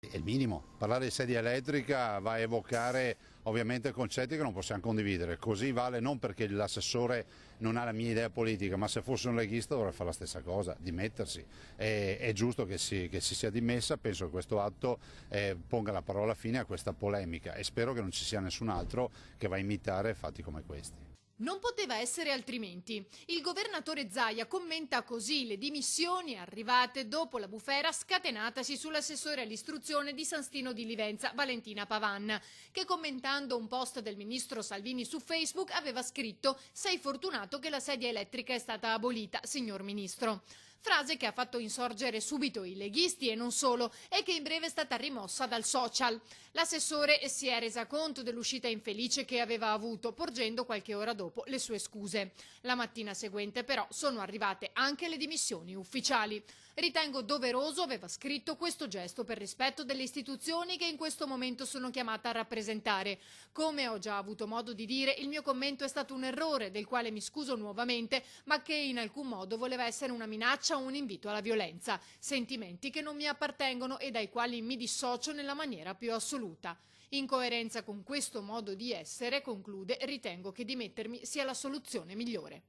È il minimo. Parlare di sedia elettrica va a evocare ovviamente concetti che non possiamo condividere. Così vale non perché l'assessore non ha la mia idea politica, ma se fosse un leghista dovrebbe fare la stessa cosa, dimettersi. È giusto che si sia dimessa, penso che questo atto ponga la parola fine a questa polemica e spero che non ci sia nessun altro che va a imitare fatti come questi. Non poteva essere altrimenti. Il governatore Zaia commenta così le dimissioni arrivate dopo la bufera scatenatasi sull'assessore all'istruzione di San Stino di Livenza, Valentina Pavan, che commentando un post del ministro Salvini su Facebook aveva scritto: «Sei fortunato che la sedia elettrica è stata abolita, signor ministro». Frase che ha fatto insorgere subito i leghisti e non solo, e che in breve è stata rimossa dal social. L'assessore si è resa conto dell'uscita infelice che aveva avuto, porgendo qualche ora dopo le sue scuse. La mattina seguente però sono arrivate anche le dimissioni ufficiali. «Ritengo doveroso», aveva scritto, «questo gesto per rispetto delle istituzioni che in questo momento sono chiamata a rappresentare. Come ho già avuto modo di dire, il mio commento è stato un errore, del quale mi scuso nuovamente, ma che in alcun modo voleva essere una minaccia o un invito alla violenza. Sentimenti che non mi appartengono e dai quali mi dissocio nella maniera più assoluta. In coerenza con questo modo di essere», conclude, «ritengo che dimettermi sia la soluzione migliore».